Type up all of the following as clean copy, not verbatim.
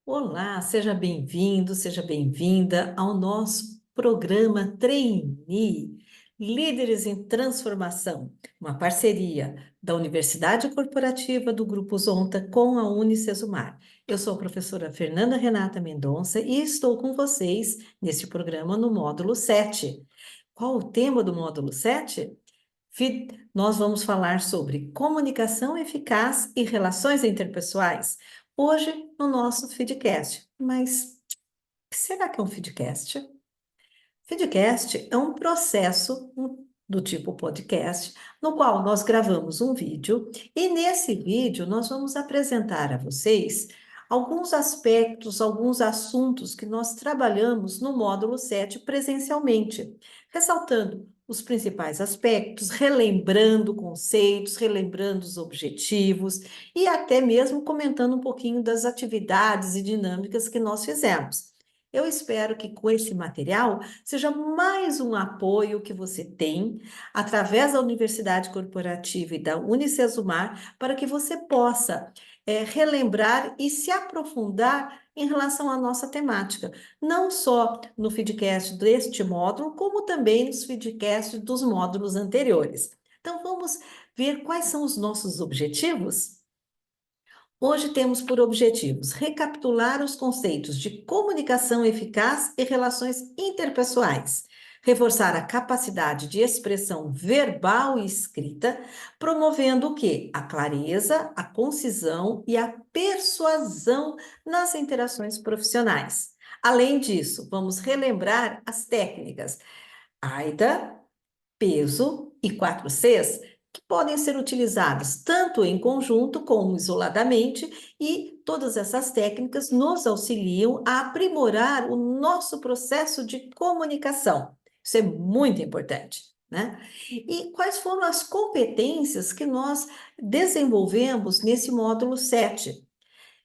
Olá, seja bem-vindo, seja bem-vinda ao nosso programa Trainee, Líderes em Transformação, uma parceria da Universidade Corporativa do Grupo Zonta com a Unicesumar. Eu sou a professora Fernanda Renata Mendonça e estou com vocês neste programa no módulo 7. Qual o tema do módulo 7? Nós vamos falar sobre comunicação eficaz e relações interpessoais, hoje no nosso feedcast. Mas será que é um feedcast? Feedcast é um processo do tipo podcast, no qual nós gravamos um vídeo e nesse vídeo nós vamos apresentar a vocês alguns aspectos, alguns assuntos que nós trabalhamos no módulo 7 presencialmente, ressaltando os principais aspectos, relembrando conceitos, relembrando os objetivos e até mesmo comentando um pouquinho das atividades e dinâmicas que nós fizemos. Eu espero que com esse material seja mais um apoio que você tem através da Universidade Corporativa e da Unicesumar para que você possa relembrar e se aprofundar em relação à nossa temática, não só no feedcast deste módulo, como também nos feedcasts dos módulos anteriores. Então, vamos ver quais são os nossos objetivos? Hoje temos por objetivos recapitular os conceitos de comunicação eficaz e relações interpessoais, reforçar a capacidade de expressão verbal e escrita, promovendo o quê? A clareza, a concisão e a persuasão nas interações profissionais. Além disso, vamos relembrar as técnicas AIDA, peso e 4Cs, que podem ser utilizadas tanto em conjunto como isoladamente, e todas essas técnicas nos auxiliam a aprimorar o nosso processo de comunicação. Isso é muito importante, né? E quais foram as competências que nós desenvolvemos nesse módulo 7?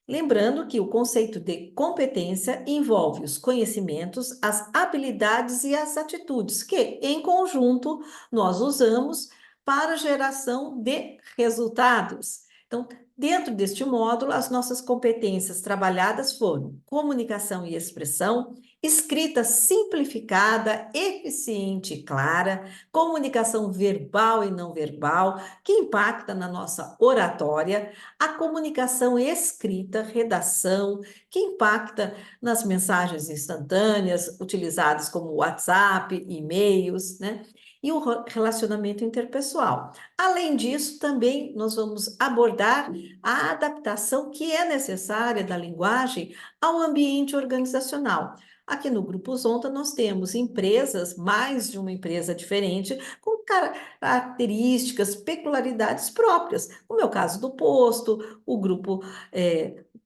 Lembrando que o conceito de competência envolve os conhecimentos, as habilidades e as atitudes que, em conjunto, nós usamos para a geração de resultados. Então, dentro deste módulo, as nossas competências trabalhadas foram comunicação e expressão, escrita simplificada, eficiente e clara, comunicação verbal e não verbal, que impacta na nossa oratória, a comunicação escrita, redação, que impacta nas mensagens instantâneas, utilizadas como WhatsApp, e-mails, né? E o relacionamento interpessoal. Além disso, também nós vamos abordar a adaptação que é necessária da linguagem ao ambiente organizacional. Aqui no Grupo Zonta nós temos empresas, mais de uma empresa diferente, com características, peculiaridades próprias. No meu caso do posto, o grupo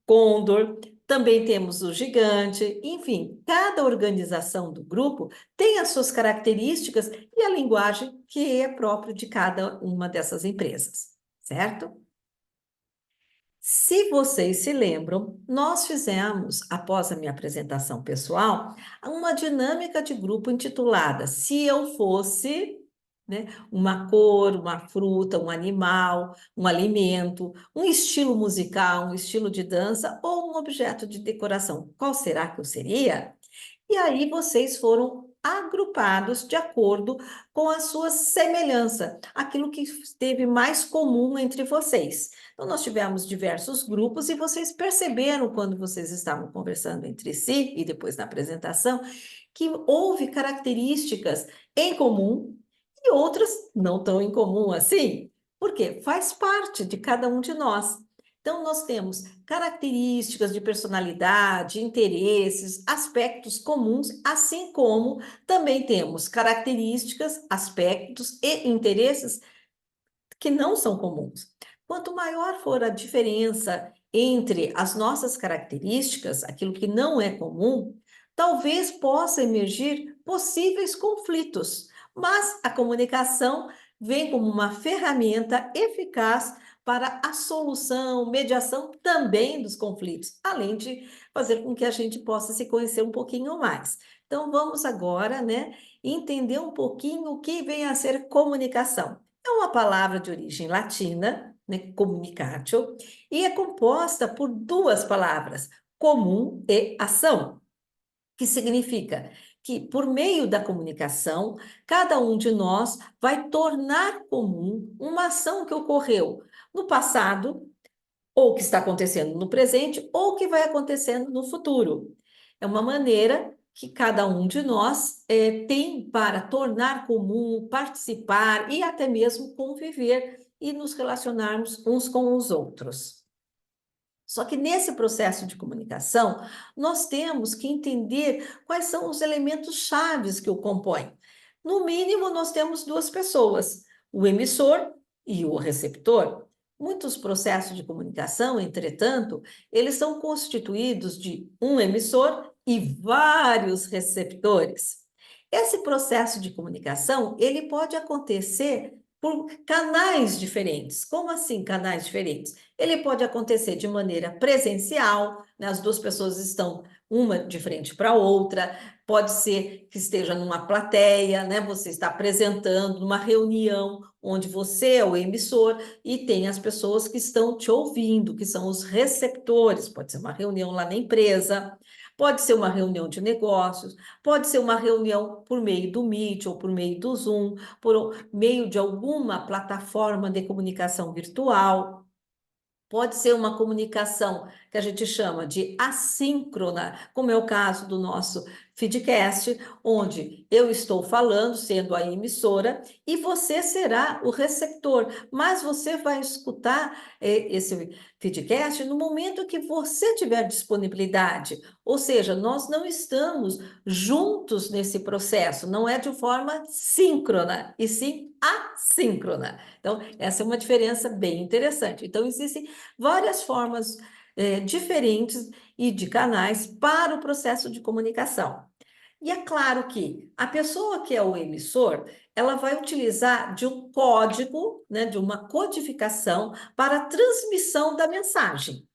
Condor, também temos o Gigante, enfim, cada organização do grupo tem as suas características e a linguagem que é própria de cada uma dessas empresas, certo? Se vocês se lembram, nós fizemos, após a minha apresentação pessoal, uma dinâmica de grupo intitulada Se Eu Fosse, né, uma cor, uma fruta, um animal, um alimento, um estilo musical, um estilo de dança ou um objeto de decoração. Qual será que eu seria? E aí vocês foram agrupados de acordo com a sua semelhança, aquilo que esteve mais comum entre vocês. Então, nós tivemos diversos grupos e vocês perceberam, quando vocês estavam conversando entre si e depois na apresentação, que houve características em comum e outras não tão em comum assim. Por quê? Faz parte de cada um de nós. Então, nós temos características de personalidade, interesses, aspectos comuns, assim como também temos características, aspectos e interesses que não são comuns. Quanto maior for a diferença entre as nossas características, aquilo que não é comum, talvez possa emergir possíveis conflitos, mas a comunicação vem como uma ferramenta eficaz para a solução, mediação também dos conflitos, além de fazer com que a gente possa se conhecer um pouquinho mais. Então, vamos agora, né, entender um pouquinho o que vem a ser comunicação. É uma palavra de origem latina, né, communicatio, e é composta por duas palavras, comum e ação, que significa que, por meio da comunicação, cada um de nós vai tornar comum uma ação que ocorreu no passado, ou que está acontecendo no presente, ou que vai acontecendo no futuro. É uma maneira que cada um de nós tem para tornar comum, participar e até mesmo conviver e nos relacionarmos uns com os outros. Só que nesse processo de comunicação, nós temos que entender quais são os elementos chaves que o compõem. No mínimo, nós temos duas pessoas, o emissor e o receptor. Muitos processos de comunicação, entretanto, eles são constituídos de um emissor e vários receptores. Esse processo de comunicação, ele pode acontecer por canais diferentes. Como assim, canais diferentes? Ele pode acontecer de maneira presencial, né? As duas pessoas estão uma de frente para a outra, pode ser que esteja numa plateia, né? Você está apresentando numa reunião onde você é o emissor e tem as pessoas que estão te ouvindo, que são os receptores. Pode ser uma reunião lá na empresa, pode ser uma reunião de negócios, pode ser uma reunião por meio do Meet ou por meio do Zoom, por meio de alguma plataforma de comunicação virtual. Pode ser uma comunicação que a gente chama de assíncrona, como é o caso do nosso feedcast, onde eu estou falando, sendo a emissora, e você será o receptor, mas você vai escutar esse feedcast no momento que você tiver disponibilidade. Ou seja, nós não estamos juntos nesse processo, não é de forma síncrona, e sim assíncrona. Então, essa é uma diferença bem interessante. Então, existem várias formas diferentes e de canais para o processo de comunicação. E é claro que a pessoa que é o emissor, ela vai utilizar de um código, né, de uma codificação para a transmissão da mensagem.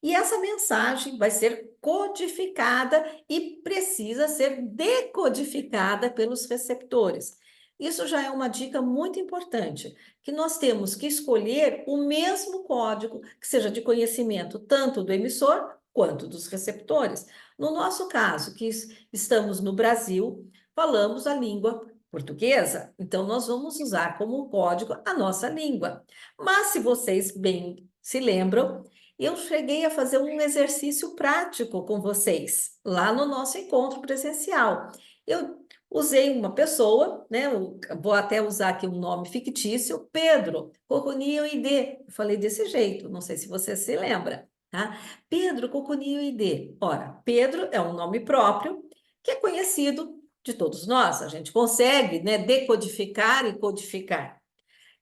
E essa mensagem vai ser codificada e precisa ser decodificada pelos receptores. Isso já é uma dica muito importante, que nós temos que escolher o mesmo código que seja de conhecimento tanto do emissor quanto dos receptores. No nosso caso, que estamos no Brasil, falamos a língua portuguesa, então nós vamos usar como código a nossa língua. Mas se vocês bem se lembram, eu cheguei a fazer um exercício prático com vocês, lá no nosso encontro presencial. Eu usei uma pessoa, né? Eu vou até usar aqui um nome fictício, Pedro, Cocunio ID. Eu falei desse jeito, não sei se você se lembra, tá? Pedro, Cocunio ID. Ora, Pedro é um nome próprio que é conhecido de todos nós. A gente consegue, né, decodificar e codificar.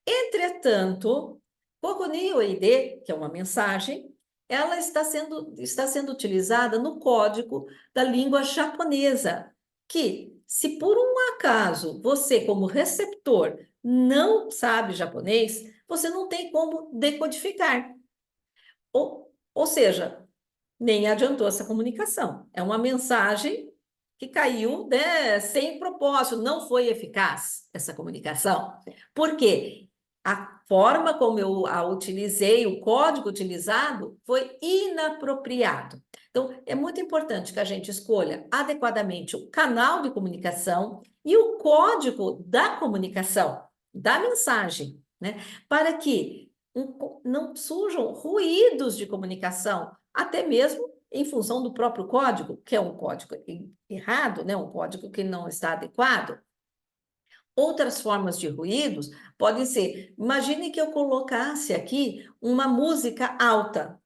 Entretanto, Coconio ID, que é uma mensagem, ela está sendo utilizada no código da língua japonesa, que, se por um acaso você, como receptor, não sabe japonês, você não tem como decodificar. Ou seja, nem adiantou essa comunicação. É uma mensagem que caiu, né, sem propósito, não foi eficaz essa comunicação. Por quê? A forma como eu a utilizei, o código utilizado, foi inapropriado. Então, é muito importante que a gente escolha adequadamente o canal de comunicação e o código da comunicação, da mensagem, né? Para que não surjam ruídos de comunicação, até mesmo em função do próprio código, que é um código errado, né? Um código que não está adequado. Outras formas de ruídos podem ser, imagine que eu colocasse aqui uma música alta,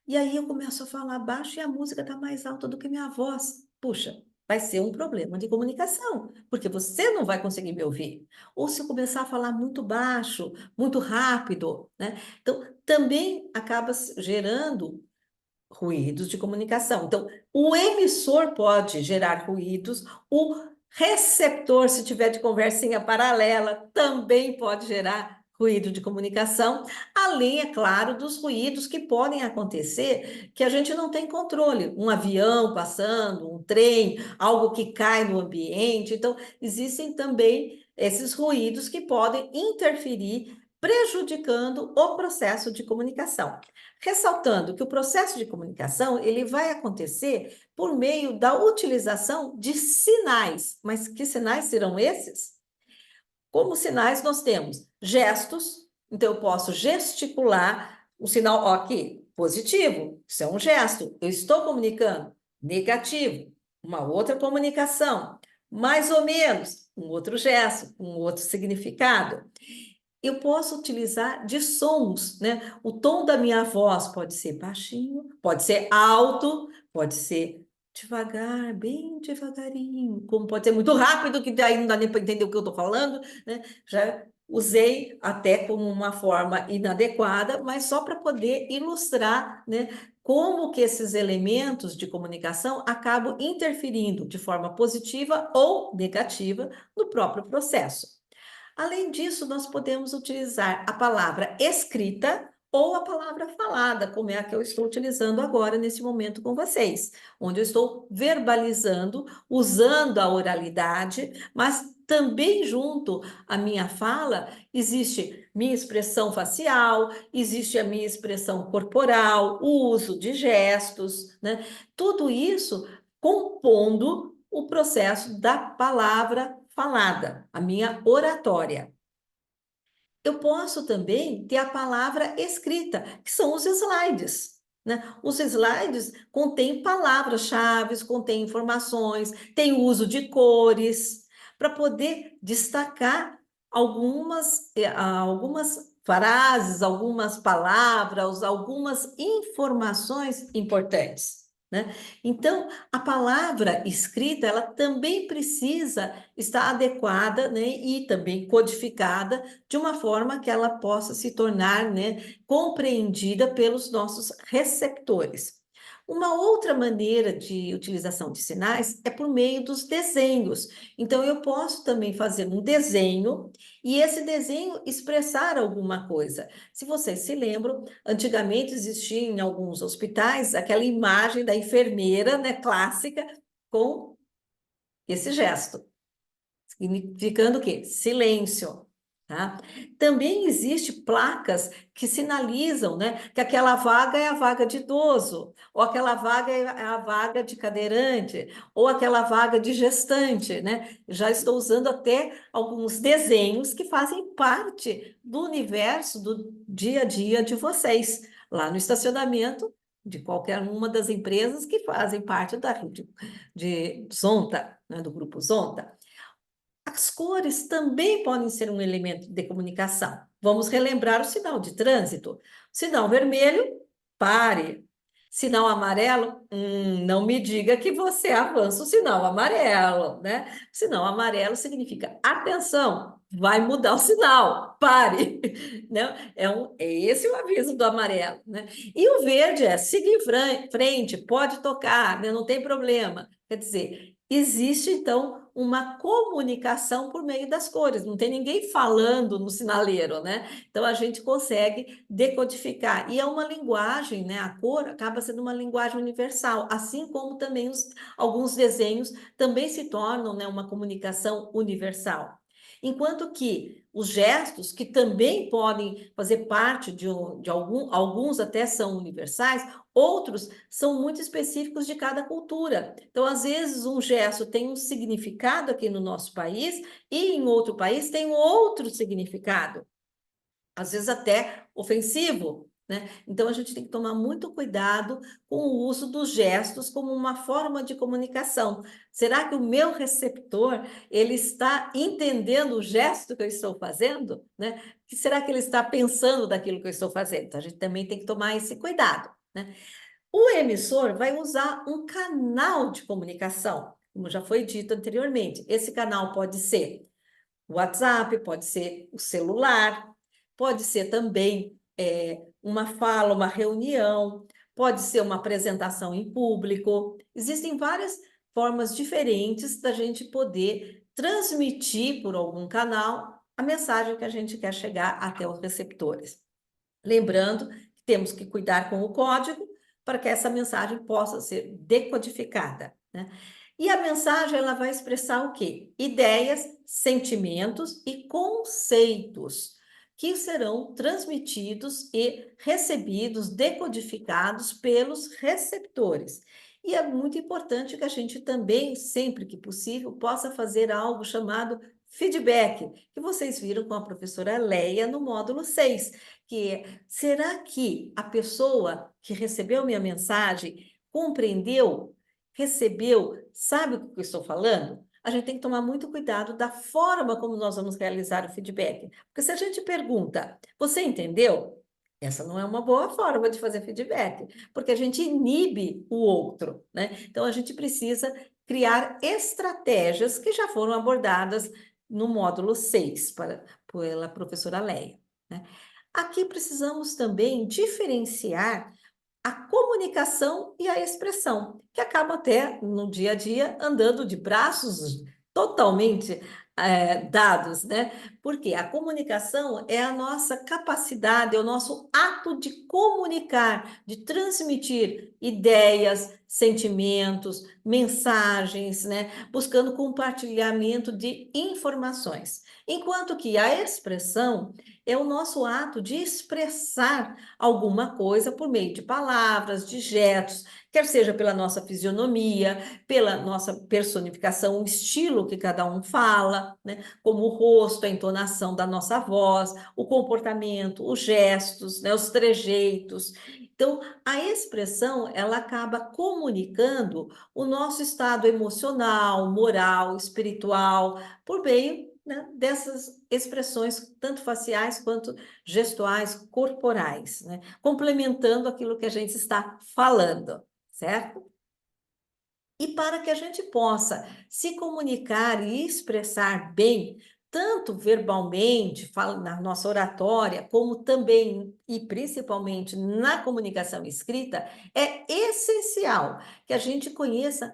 e aí eu começo a falar baixo e a música está mais alta do que minha voz. Puxa, vai ser um problema de comunicação, porque você não vai conseguir me ouvir. Ou se eu começar a falar muito baixo, muito rápido, né? Então, também acaba gerando ruídos de comunicação. Então, o emissor pode gerar ruídos, o receptor, se tiver de conversinha paralela, também pode gerar ruído de comunicação, além, é claro, dos ruídos que podem acontecer que a gente não tem controle. Um avião passando, um trem, algo que cai no ambiente. Então, existem também esses ruídos que podem interferir prejudicando o processo de comunicação. Ressaltando que o processo de comunicação ele vai acontecer por meio da utilização de sinais. Mas que sinais serão esses? Como sinais, nós temos gestos, então eu posso gesticular um sinal, ó, aqui, positivo, isso é um gesto, eu estou comunicando, negativo, uma outra comunicação, mais ou menos, um outro gesto, um outro significado. Eu posso utilizar de sons, né? O tom da minha voz pode ser baixinho, pode ser alto, pode ser devagar, bem devagarinho, como pode ser muito rápido, que daí não dá nem para entender o que eu estou falando, né? Já usei até como uma forma inadequada, mas só para poder ilustrar, né? Como que esses elementos de comunicação acabam interferindo de forma positiva ou negativa no próprio processo. Além disso, nós podemos utilizar a palavra escrita ou a palavra falada, como é a que eu estou utilizando agora nesse momento com vocês, onde eu estou verbalizando, usando a oralidade, mas também junto à minha fala existe minha expressão facial, existe a minha expressão corporal, o uso de gestos, né? Tudo isso compondo o processo da palavra falada, a minha oratória. Eu posso também ter a palavra escrita, que são os slides. Né? Os slides contêm palavras-chave, contêm informações, tem o uso de cores, para poder destacar algumas frases, algumas palavras, algumas informações importantes. Né? Então, a palavra escrita, ela também precisa estar adequada, né, e também codificada de uma forma que ela possa se tornar, né, compreendida pelos nossos receptores. Uma outra maneira de utilização de sinais é por meio dos desenhos. Então, eu posso também fazer um desenho e esse desenho expressar alguma coisa. Se vocês se lembram, antigamente existia em alguns hospitais aquela imagem da enfermeira, né, clássica, com esse gesto significando o quê? Silêncio. Tá? Também existe placas que sinalizam, né, que aquela vaga é a vaga de idoso, ou aquela vaga é a vaga de cadeirante, ou aquela vaga de gestante, né? Já estou usando até alguns desenhos que fazem parte do universo do dia a dia de vocês, lá no estacionamento de qualquer uma das empresas que fazem parte da rede de Zonta, né, do grupo Zonta. As cores também podem ser um elemento de comunicação. Vamos relembrar o sinal de trânsito. Sinal vermelho, pare. Sinal amarelo, não me diga que você avança o sinal amarelo, né? Sinal amarelo significa atenção, vai mudar o sinal, pare. Né? É esse o aviso do amarelo, né? E o verde é siga em frente, pode tocar, né? Não tem problema. Quer dizer, existe então uma comunicação por meio das cores, não tem ninguém falando no sinaleiro, né? Então a gente consegue decodificar. E é uma linguagem, né? A cor acaba sendo uma linguagem universal, assim como também alguns desenhos também se tornam, né, uma comunicação universal. Enquanto que os gestos, que também podem fazer parte de alguns até são universais, outros são muito específicos de cada cultura. Então, às vezes, um gesto tem um significado aqui no nosso país e em outro país tem outro significado, às vezes até ofensivo, né? Então, a gente tem que tomar muito cuidado com o uso dos gestos como uma forma de comunicação. Será que o meu receptor, ele está entendendo o gesto que eu estou fazendo, né? Que será que ele está pensando daquilo que eu estou fazendo? Então, a gente também tem que tomar esse cuidado, né? O emissor vai usar um canal de comunicação, como já foi dito anteriormente. Esse canal pode ser o WhatsApp, pode ser o celular, pode ser também uma fala, uma reunião, pode ser uma apresentação em público. Existem várias formas diferentes da gente poder transmitir por algum canal a mensagem que a gente quer chegar até os receptores. Lembrando que temos que cuidar com o código para que essa mensagem possa ser decodificada, né? E a mensagem ela vai expressar o quê? Ideias, sentimentos e conceitos. que serão transmitidos e recebidos, decodificados pelos receptores. E é muito importante que a gente também, sempre que possível, possa fazer algo chamado feedback, que vocês viram com a professora Leia no módulo 6, que é, será que a pessoa que recebeu minha mensagem compreendeu, recebeu, sabe o que eu estou falando? A gente tem que tomar muito cuidado da forma como nós vamos realizar o feedback. Porque se a gente pergunta, você entendeu? Essa não é uma boa forma de fazer feedback, porque a gente inibe o outro, né? Então a gente precisa criar estratégias que já foram abordadas no módulo 6 pela professora Leia, né? Aqui precisamos também diferenciar a comunicação e a expressão, que acabam até no dia a dia andando de braços totalmente dados, né? Porque a comunicação é a nossa capacidade, é o nosso ato de comunicar, de transmitir ideias, sentimentos, mensagens, né? Buscando compartilhamento de informações. Enquanto que a expressão é o nosso ato de expressar alguma coisa por meio de palavras, de gestos, quer seja pela nossa fisionomia, pela nossa personificação, o estilo que cada um fala, né? Como o rosto, a entonação da nossa voz, o comportamento, os gestos, né? Os trejeitos. Então, a expressão, ela acaba comunicando o nosso estado emocional, moral, espiritual, por meio, né, dessas expressões, tanto faciais quanto gestuais corporais, né? Complementando aquilo que a gente está falando, certo? E para que a gente possa se comunicar e expressar bem, tanto verbalmente, na nossa oratória, como também e principalmente na comunicação escrita, é essencial que a gente conheça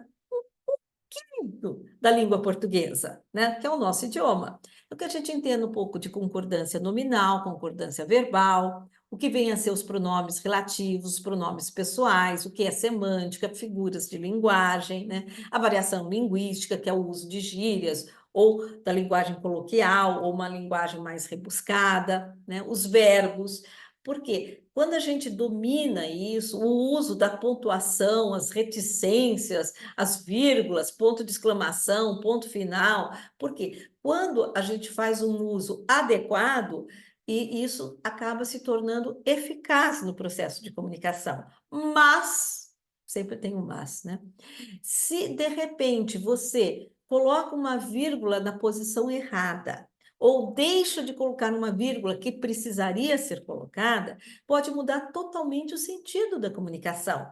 da língua portuguesa, né? Que é o nosso idioma. Então, que a gente entenda um pouco de concordância nominal, concordância verbal, o que vem a ser os pronomes relativos, os pronomes pessoais, o que é semântica, figuras de linguagem, né? A variação linguística, que é o uso de gírias, ou da linguagem coloquial, ou uma linguagem mais rebuscada, né? Os verbos. Por quê? Quando a gente domina isso, o uso da pontuação, as reticências, as vírgulas, ponto de exclamação, ponto final, porque quando a gente faz um uso adequado, e isso acaba se tornando eficaz no processo de comunicação. Mas, sempre tem um mas, né? Se de repente você coloca uma vírgula na posição errada, ou deixa de colocar uma vírgula que precisaria ser colocada, pode mudar totalmente o sentido da comunicação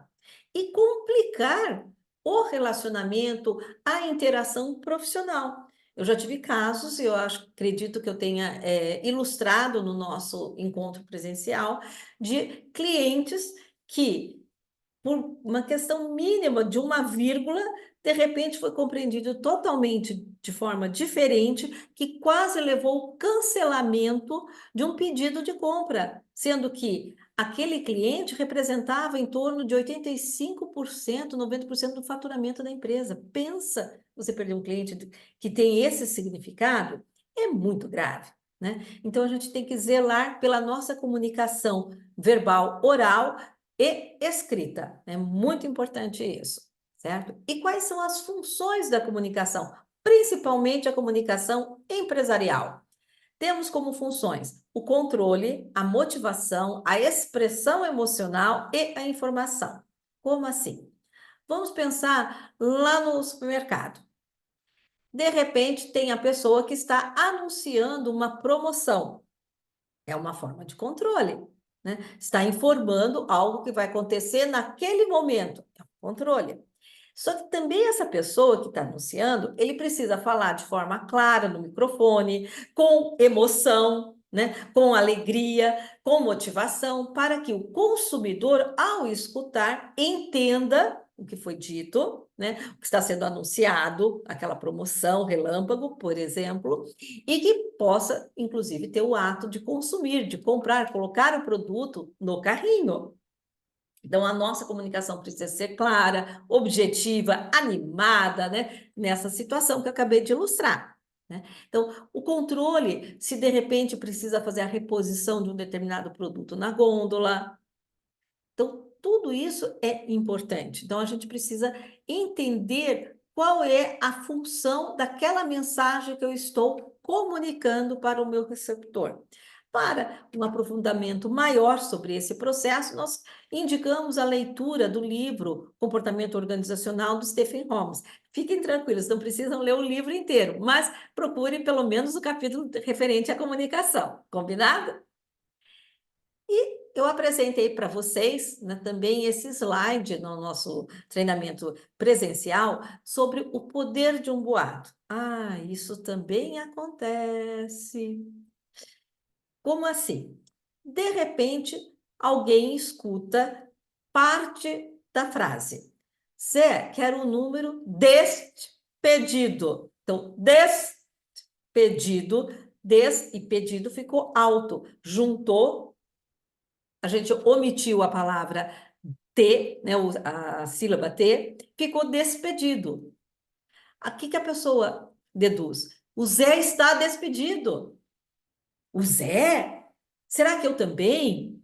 e complicar o relacionamento, a interação profissional. Eu já tive casos, eu acredito que eu tenha ilustrado no nosso encontro presencial, de clientes que por uma questão mínima de uma vírgula, de repente foi compreendido totalmente de forma diferente, que quase levou ao cancelamento de um pedido de compra, sendo que aquele cliente representava em torno de 85%, 90% do faturamento da empresa. Pensa, você perder um cliente que tem esse significado, é muito grave, né? Então a gente tem que zelar pela nossa comunicação verbal, oral e escrita. É muito importante isso, certo? E quais são as funções da comunicação? Principalmente a comunicação empresarial. Temos como funções o controle, a motivação, a expressão emocional e a informação. Como assim? Vamos pensar lá no supermercado. De repente, tem a pessoa que está anunciando uma promoção. É uma forma de controle, né? Está informando algo que vai acontecer naquele momento. É um controle. Só que também essa pessoa que está anunciando, ele precisa falar de forma clara no microfone, com emoção, né? Com alegria, com motivação, para que o consumidor, ao escutar, entenda o que foi dito, né? O que está sendo anunciado, aquela promoção relâmpago, por exemplo, e que possa, inclusive, ter o ato de consumir, de comprar, colocar o produto no carrinho. Então, a nossa comunicação precisa ser clara, objetiva, animada, né? Nessa situação que eu acabei de ilustrar. né? Então, o controle, se de repente precisa fazer a reposição de um determinado produto na gôndola. Então, tudo isso é importante. Então, a gente precisa entender qual é a função daquela mensagem que eu estou comunicando para o meu receptor. Para um aprofundamento maior sobre esse processo, nós indicamos a leitura do livro Comportamento Organizacional do Stephen Holmes. Fiquem tranquilos, não precisam ler o livro inteiro, mas procure pelo menos o capítulo referente à comunicação. Combinado? Eu apresentei para vocês, né, também esse slide no nosso treinamento presencial sobre o poder de um boato. Ah, isso também acontece. Como assim? De repente, alguém escuta parte da frase. Zé, quero o número deste pedido. Então, despedido, des e pedido ficou alto. Juntou, a gente omitiu a palavra T, né, a sílaba T, ficou despedido. Aqui que a pessoa deduz. O Zé está despedido. O Zé? Será que eu também?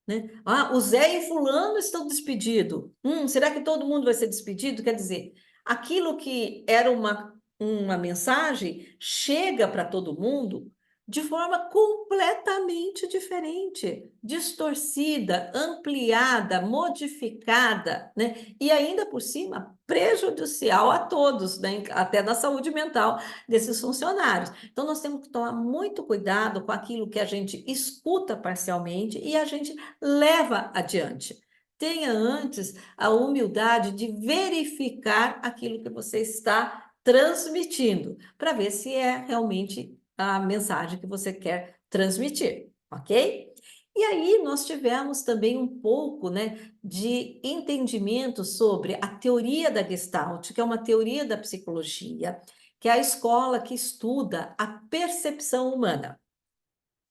Né? Ah, o Zé e fulano estão despedidos. Será que todo mundo vai ser despedido? Quer dizer, aquilo que era uma mensagem chega para todo mundo de forma completamente diferente, distorcida, ampliada, modificada, né? E ainda por cima prejudicial a todos, né? Até na saúde mental desses funcionários. Então, nós temos que tomar muito cuidado com aquilo que a gente escuta parcialmente e a gente leva adiante. Tenha antes a humildade de verificar aquilo que você está transmitindo, para ver se é realmente a mensagem que você quer transmitir, ok? E aí nós tivemos também um pouco, né, de entendimento sobre a teoria da Gestalt, que é uma teoria da psicologia, que é a escola que estuda a percepção humana.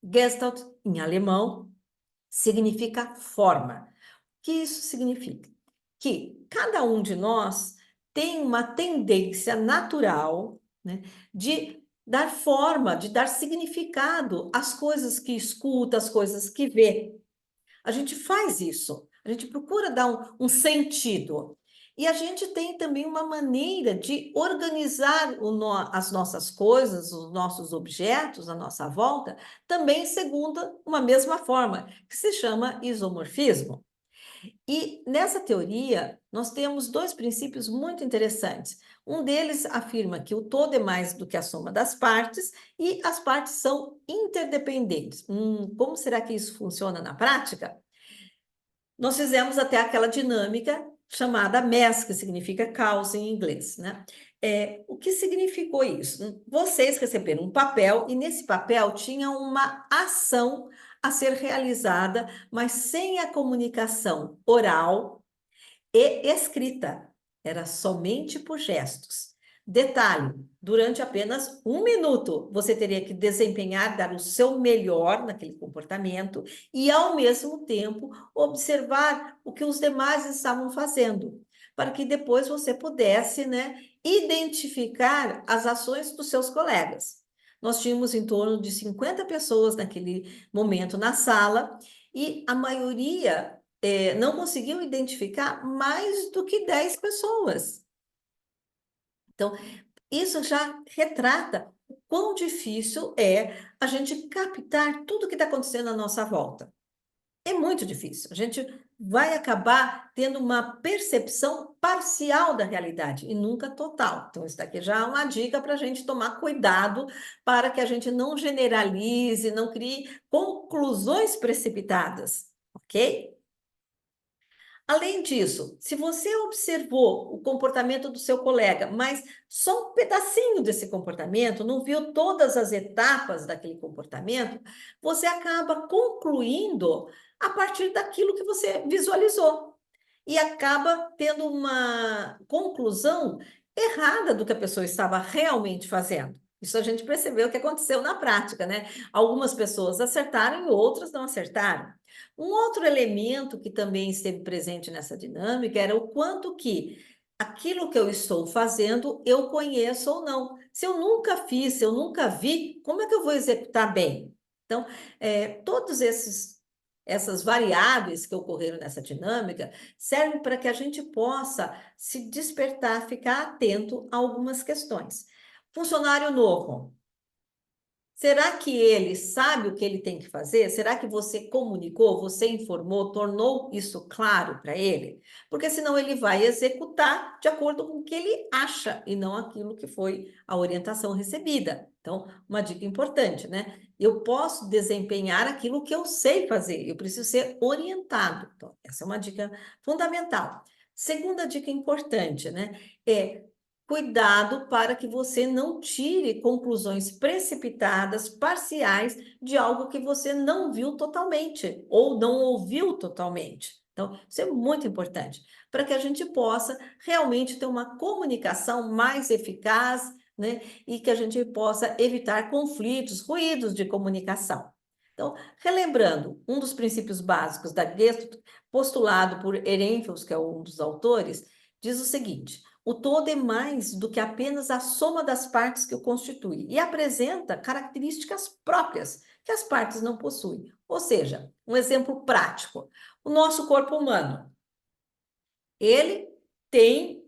Gestalt, em alemão, significa forma. O que isso significa? Que cada um de nós tem uma tendência natural, né, de dar forma, de dar significado às coisas que escuta, às coisas que vê. A gente faz isso, a gente procura dar um sentido. E a gente tem também uma maneira de organizar as nossas coisas, os nossos objetos à nossa volta, também segundo uma mesma forma, que se chama isomorfismo. E nessa teoria, nós temos dois princípios muito interessantes. Um deles afirma que o todo é mais do que a soma das partes e as partes são interdependentes. Como será que isso funciona na prática? Nós fizemos até aquela dinâmica chamada MES, que significa causa em inglês, né? O que significou isso? Vocês receberam um papel e nesse papel tinha uma ação a ser realizada, mas sem a comunicação oral e escrita. Era somente por gestos. Detalhe: durante apenas 1 minuto, você teria que desempenhar, dar o seu melhor naquele comportamento e, ao mesmo tempo, observar o que os demais estavam fazendo, para que depois você pudesse, né, identificar as ações dos seus colegas. Nós tínhamos em torno de 50 pessoas naquele momento na sala e a maioria não conseguiu identificar mais do que 10 pessoas. Então, isso já retrata o quão difícil é a gente captar tudo que está acontecendo à nossa volta. É muito difícil. A gente vai acabar tendo uma percepção parcial da realidade e nunca total. Então, isso daqui já é uma dica para a gente tomar cuidado para que a gente não generalize, não crie conclusões precipitadas, ok? Além disso, se você observou o comportamento do seu colega, mas só um pedacinho desse comportamento, não viu todas as etapas daquele comportamento, você acaba concluindo a partir daquilo que você visualizou e acaba tendo uma conclusão errada do que a pessoa estava realmente fazendo. Isso a gente percebeu que aconteceu na prática, né? Algumas pessoas acertaram e outras não acertaram. Um outro elemento que também esteve presente nessa dinâmica era o quanto que aquilo que eu estou fazendo, eu conheço ou não. Se eu nunca fiz, se eu nunca vi, como é que eu vou executar bem? Então, todos essas variáveis que ocorreram nessa dinâmica servem para que a gente possa se despertar, ficar atento a algumas questões. Funcionário novo. Será que ele sabe o que ele tem que fazer? Será que você comunicou, você informou, tornou isso claro para ele? Porque senão ele vai executar de acordo com o que ele acha e não aquilo que foi a orientação recebida. Então, uma dica importante, né? Eu posso desempenhar aquilo que eu sei fazer, eu preciso ser orientado. Então, essa é uma dica fundamental. Segunda dica importante, né? É cuidado para que você não tire conclusões precipitadas, parciais, de algo que você não viu totalmente ou não ouviu totalmente. Então, isso é muito importante, para que a gente possa realmente ter uma comunicação mais eficaz, né? E que a gente possa evitar conflitos, ruídos de comunicação. Então, relembrando, um dos princípios básicos da Gestalt, postulado por Ehrenfels, que é um dos autores, diz o seguinte: o todo é mais do que apenas a soma das partes que o constitui e apresenta características próprias que as partes não possuem. Ou seja, um exemplo prático: o nosso corpo humano, ele tem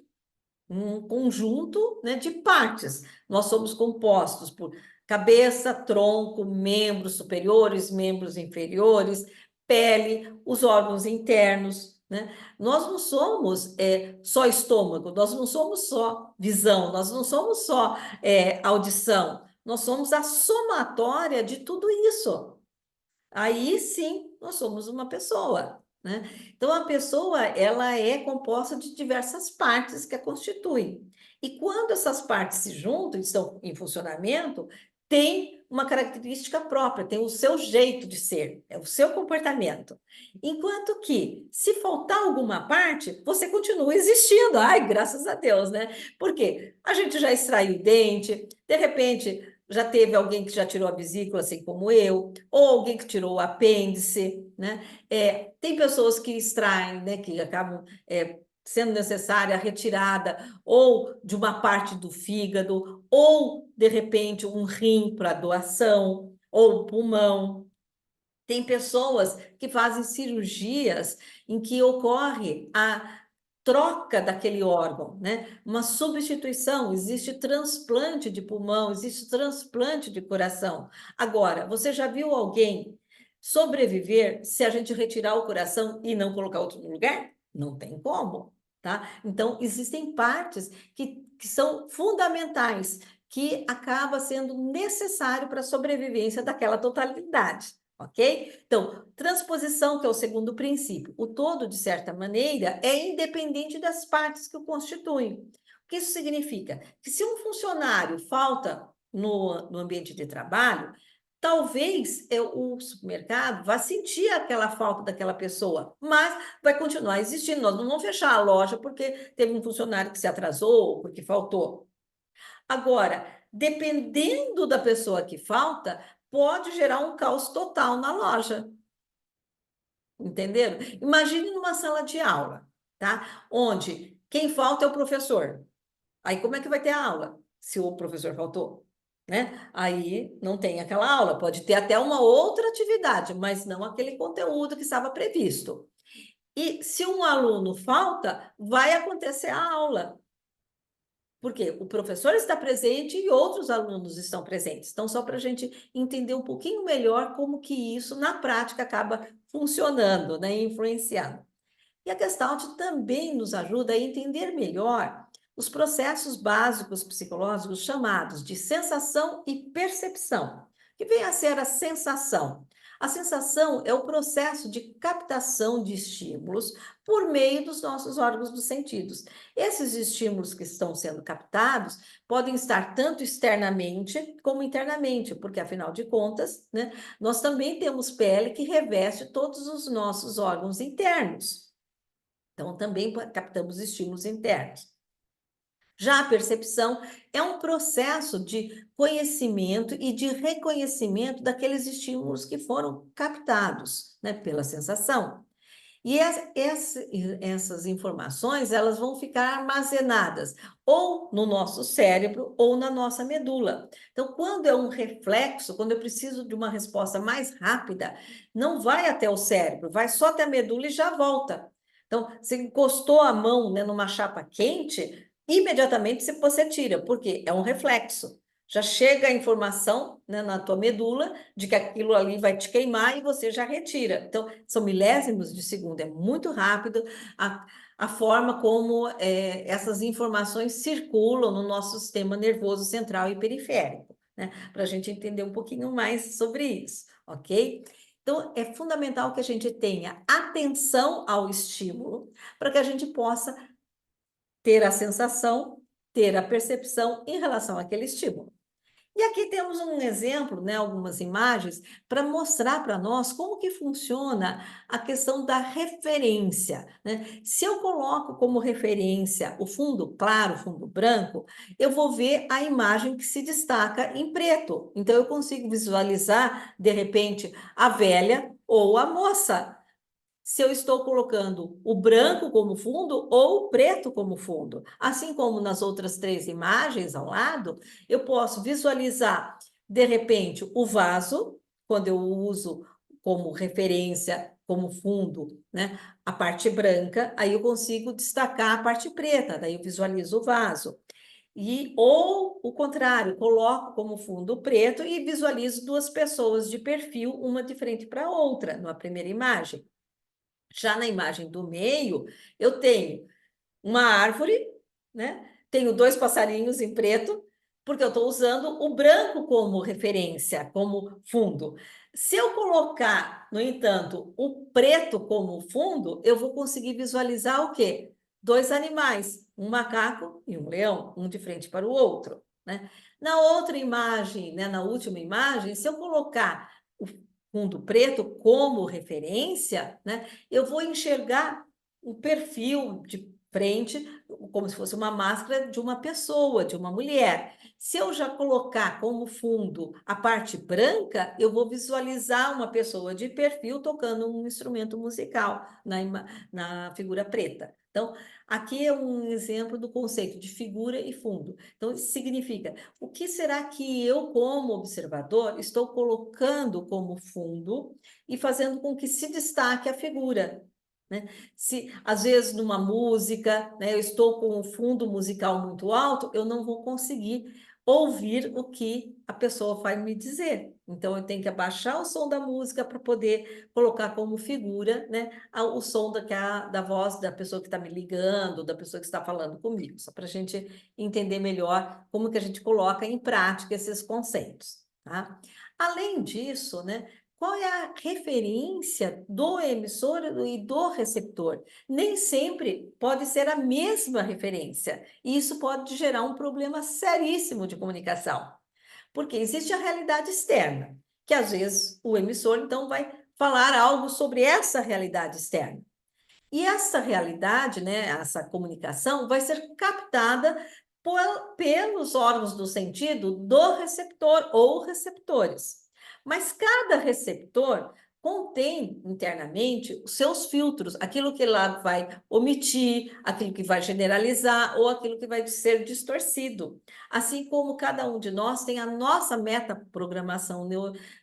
um conjunto, né, de partes. Nós somos compostos por cabeça, tronco, membros superiores, membros inferiores, pele, os órgãos internos, né? Nós não somos só estômago, nós não somos só visão, nós não somos só audição, nós somos a somatória de tudo isso. Aí sim, nós somos uma pessoa, né? Então, a pessoa, ela é composta de diversas partes que a constituem. E quando essas partes se juntam e estão em funcionamento, tem uma característica própria, tem o seu jeito de ser, é o seu comportamento. Enquanto que, se faltar alguma parte, você continua existindo. Ai, graças a Deus, né? Por quê? A gente já extraiu o dente, de repente já teve alguém que já tirou a vesícula, assim como eu, ou alguém que tirou o apêndice, né? Tem pessoas que extraem, né, que acabam sendo necessária a retirada ou de uma parte do fígado, ou, de repente, um rim para doação, ou pulmão. Tem pessoas que fazem cirurgias em que ocorre a troca daquele órgão, né? Uma substituição, existe transplante de pulmão, existe transplante de coração. Agora, você já viu alguém sobreviver se a gente retirar o coração e não colocar outro no lugar? Não tem como, tá? Então, existem partes que são fundamentais, que acaba sendo necessário para a sobrevivência daquela totalidade. Ok? Então, transposição, que é o segundo princípio. O todo, de certa maneira, é independente das partes que o constituem. O que isso significa? Que se um funcionário falta no ambiente de trabalho, talvez o supermercado vá sentir aquela falta daquela pessoa, mas vai continuar existindo. Nós não vamos fechar a loja porque teve um funcionário que se atrasou, porque faltou. Agora, dependendo da pessoa que falta, pode gerar um caos total na loja. Entenderam? Imagine numa sala de aula, tá? Onde quem falta é o professor. Aí como é que vai ter a aula se o professor faltou? Né? Aí não tem aquela aula, pode ter até uma outra atividade, mas não aquele conteúdo que estava previsto. E se um aluno falta, vai acontecer a aula. Porque o professor está presente e outros alunos estão presentes. Então, só para a gente entender um pouquinho melhor como que isso, na prática, acaba funcionando, né, influenciando. E a Gestalt também nos ajuda a entender melhor os processos básicos psicológicos chamados de sensação e percepção, que vem a ser a sensação. A sensação é o processo de captação de estímulos por meio dos nossos órgãos dos sentidos. Esses estímulos que estão sendo captados podem estar tanto externamente como internamente, porque, afinal de contas, né, nós também temos pele que reveste todos os nossos órgãos internos. Então, também captamos estímulos internos. Já a percepção é um processo de conhecimento e de reconhecimento daqueles estímulos que foram captados, né, pela sensação. E essas informações, elas vão ficar armazenadas ou no nosso cérebro ou na nossa medula. Então, quando é um reflexo, quando eu preciso de uma resposta mais rápida, não vai até o cérebro, vai só até a medula e já volta. Então, você encostou a mão, né, numa chapa quente, imediatamente você tira, porque é um reflexo. Já chega a informação, né, na tua medula de que aquilo ali vai te queimar e você já retira. Então, são milésimos de segundo, é muito rápido a forma como essas informações circulam no nosso sistema nervoso central e periférico, né? Para a gente entender um pouquinho mais sobre isso, ok? Então, é fundamental que a gente tenha atenção ao estímulo para que a gente possa ter a sensação, ter a percepção em relação àquele estímulo. E aqui temos um exemplo, né, algumas imagens, para mostrar para nós como que funciona a questão da referência, né? Se eu coloco como referência o fundo claro, o fundo branco, eu vou ver a imagem que se destaca em preto. Então, eu consigo visualizar, de repente, a velha ou a moça, se eu estou colocando o branco como fundo ou o preto como fundo. Assim como nas outras três imagens ao lado, eu posso visualizar, de repente, o vaso, quando eu uso como referência, como fundo, né, a parte branca, aí eu consigo destacar a parte preta, daí eu visualizo o vaso. Ou o contrário, coloco como fundo preto e visualizo duas pessoas de perfil, uma de frente para a outra, na primeira imagem. Já na imagem do meio, eu tenho uma árvore, né? Tenho dois passarinhos em preto, porque eu estou usando o branco como referência, como fundo. Se eu colocar, no entanto, o preto como fundo, eu vou conseguir visualizar o quê? Dois animais, um macaco e um leão, um de frente para o outro, né? Na outra imagem, né, na última imagem, se eu colocar o fundo preto como referência, né, eu vou enxergar o perfil de frente, como se fosse uma máscara de uma pessoa, de uma mulher. Se eu já colocar como fundo a parte branca, eu vou visualizar uma pessoa de perfil tocando um instrumento musical na figura preta. Então, aqui é um exemplo do conceito de figura e fundo. Então, isso significa, o que será que eu, como observador, estou colocando como fundo e fazendo com que se destaque a figura, né? Se às vezes numa música, né, eu estou com um fundo musical muito alto, eu não vou conseguir ouvir o que a pessoa vai me dizer. Então eu tenho que abaixar o som da música para poder colocar como figura, né, o som da voz da pessoa que está me ligando, da pessoa que está falando comigo, só para a gente entender melhor como que a gente coloca em prática esses conceitos, tá? Além disso, né, qual é a referência do emissor e do receptor? Nem sempre pode ser a mesma referência, e isso pode gerar um problema seríssimo de comunicação, porque existe a realidade externa, que às vezes o emissor então vai falar algo sobre essa realidade externa. E essa realidade, né, essa comunicação, vai ser captada pelos órgãos do sentido do receptor ou receptores. Mas cada receptor contém internamente os seus filtros, aquilo que lá vai omitir, aquilo que vai generalizar ou aquilo que vai ser distorcido. Assim como cada um de nós tem a nossa metaprogramação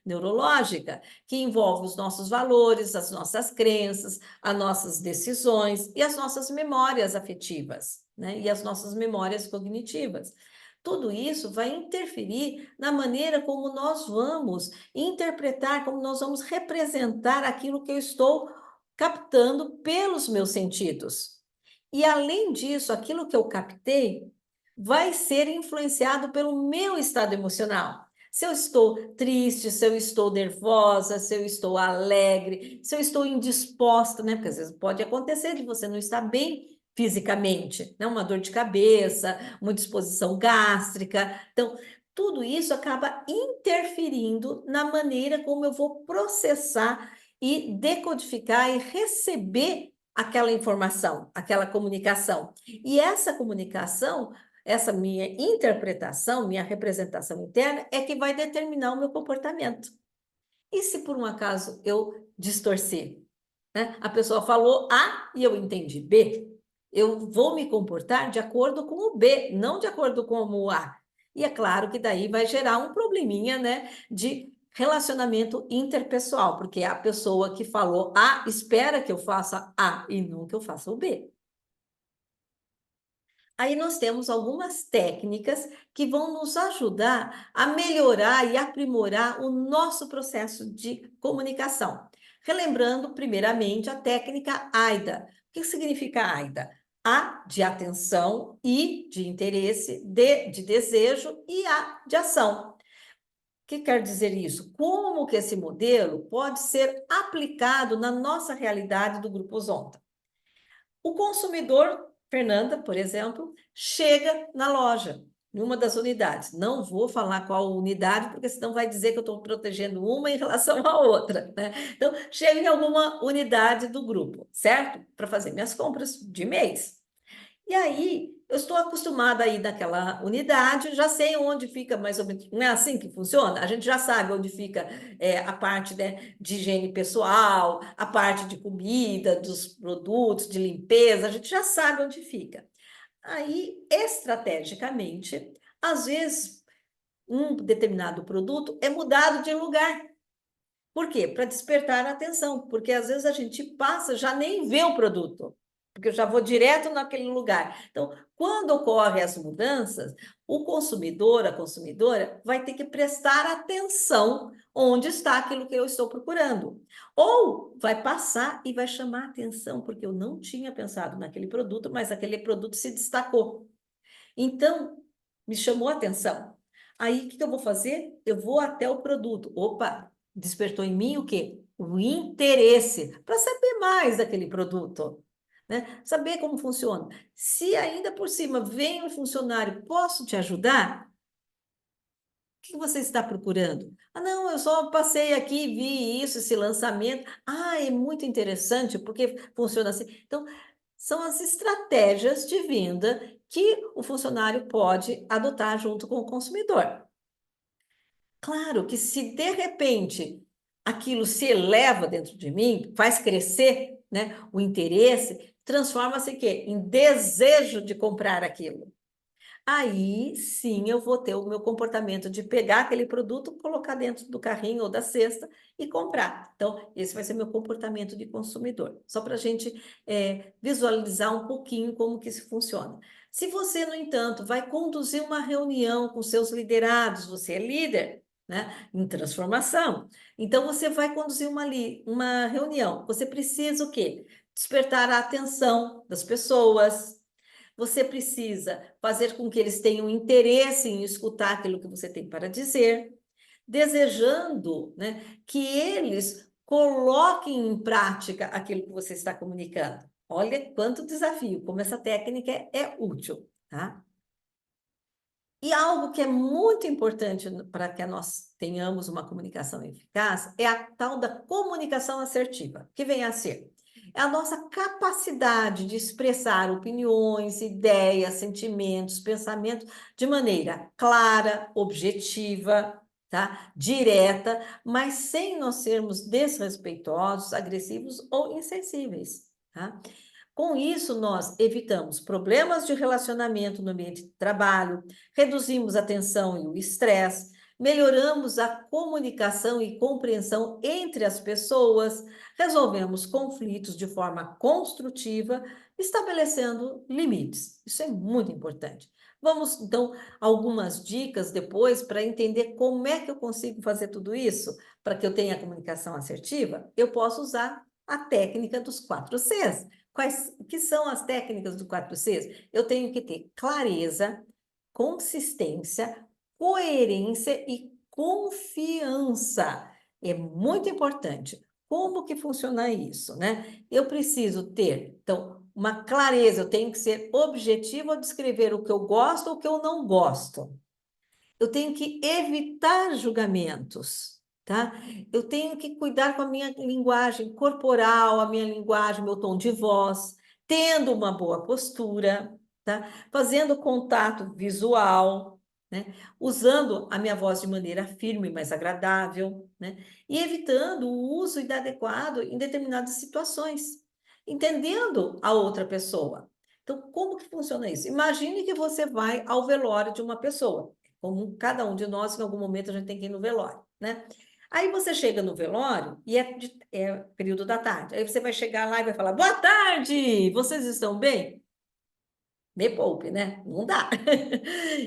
neurológica, que envolve os nossos valores, as nossas crenças, as nossas decisões e as nossas memórias afetivas, né? E as nossas memórias cognitivas. Tudo isso vai interferir na maneira como nós vamos interpretar, como nós vamos representar aquilo que eu estou captando pelos meus sentidos. E além disso, aquilo que eu captei vai ser influenciado pelo meu estado emocional. Se eu estou triste, se eu estou nervosa, se eu estou alegre, se eu estou indisposta, né? Porque às vezes pode acontecer de você não estar bem fisicamente, né? Uma dor de cabeça, uma disposição gástrica. Então, tudo isso acaba interferindo na maneira como eu vou processar e decodificar e receber aquela informação, aquela comunicação. E essa comunicação, essa minha interpretação, minha representação interna, é que vai determinar o meu comportamento. E se por um acaso eu distorcer? né? A pessoa falou A e eu entendi B. Eu vou me comportar de acordo com o B, não de acordo com o A. E é claro que daí vai gerar um probleminha, né, de relacionamento interpessoal, porque a pessoa que falou A espera que eu faça A e não que eu faça o B. Aí nós temos algumas técnicas que vão nos ajudar a melhorar e aprimorar o nosso processo de comunicação. Relembrando, primeiramente, a técnica AIDA. O que significa AIDA? A de atenção, I de interesse, D de desejo e A de ação. O que quer dizer isso? Como que esse modelo pode ser aplicado na nossa realidade do Grupo Zonta? O consumidor, Fernanda, por exemplo, chega na loja, em uma das unidades. Não vou falar qual unidade, porque senão vai dizer que eu estou protegendo uma em relação à outra, né? Então, chego em alguma unidade do grupo, certo? Para fazer minhas compras de mês. E aí, eu estou acostumada a ir naquela unidade, já sei onde fica mais ou menos. Não é assim que funciona? A gente já sabe onde fica a parte, né, de higiene pessoal, a parte de comida, dos produtos, de limpeza, a gente já sabe onde fica. Aí, estrategicamente, às vezes, um determinado produto é mudado de lugar. Por quê? Para despertar a atenção, porque às vezes a gente passa, já nem vê o produto, porque eu já vou direto naquele lugar. Então, quando ocorrem as mudanças, o consumidor, a consumidora, vai ter que prestar atenção onde está aquilo que eu estou procurando. Ou vai passar e vai chamar atenção, porque eu não tinha pensado naquele produto, mas aquele produto se destacou. Então, me chamou a atenção. Aí, o que eu vou fazer? Eu vou até o produto. Opa, despertou em mim o quê? O interesse para saber mais daquele produto, né? Saber como funciona. Se ainda por cima vem um funcionário, posso te ajudar? O que você está procurando? Ah, não, eu só passei aqui, vi isso, esse lançamento. Ah, é muito interessante, porque funciona assim. Então, são as estratégias de venda que o funcionário pode adotar junto com o consumidor. Claro que se de repente aquilo se eleva dentro de mim, faz crescer, né, o interesse, transforma-se em desejo de comprar aquilo. Aí sim eu vou ter o meu comportamento de pegar aquele produto, colocar dentro do carrinho ou da cesta e comprar. Então, esse vai ser meu comportamento de consumidor. Só para a gente visualizar um pouquinho como que isso funciona. Se você, no entanto, vai conduzir uma reunião com seus liderados, você é líder, né, em transformação, então você vai conduzir uma reunião. Você precisa o quê? Despertar a atenção das pessoas. Você precisa fazer com que eles tenham interesse em escutar aquilo que você tem para dizer, desejando, né, que eles coloquem em prática aquilo que você está comunicando. Olha quanto desafio, como essa técnica é útil, tá? E algo que é muito importante para que nós tenhamos uma comunicação eficaz é a tal da comunicação assertiva, que vem a ser é a nossa capacidade de expressar opiniões, ideias, sentimentos, pensamentos de maneira clara, objetiva, tá? Direta, mas sem nós sermos desrespeitosos, agressivos ou insensíveis, tá? Com isso, nós evitamos problemas de relacionamento no ambiente de trabalho, reduzimos a tensão e o estresse, melhoramos a comunicação e compreensão entre as pessoas, resolvemos conflitos de forma construtiva, estabelecendo limites. Isso é muito importante. Vamos, então, algumas dicas depois para entender como é que eu consigo fazer tudo isso para que eu tenha comunicação assertiva. Eu posso usar a técnica dos 4 Cs. Quais que são as técnicas do 4 Cs? Eu tenho que ter clareza, consistência, coerência e confiança. É muito importante. Como que funciona isso, né? Eu preciso ter, então, uma clareza, eu tenho que ser objetivo ao descrever o que eu gosto ou o que eu não gosto. Eu tenho que evitar julgamentos, tá? Eu tenho que cuidar com a minha linguagem corporal, a minha linguagem, meu tom de voz, tendo uma boa postura, tá? Fazendo contato visual, né? Usando a minha voz de maneira firme, mas agradável, né? E evitando o uso inadequado em determinadas situações, entendendo a outra pessoa. Então, como que funciona isso? Imagine que você vai ao velório de uma pessoa, como cada um de nós, em algum momento, a gente tem que ir no velório, né? Aí você chega no velório e é período da tarde. Aí você vai chegar lá e vai falar: Boa tarde, vocês estão bem? Me poupe, né? Não dá.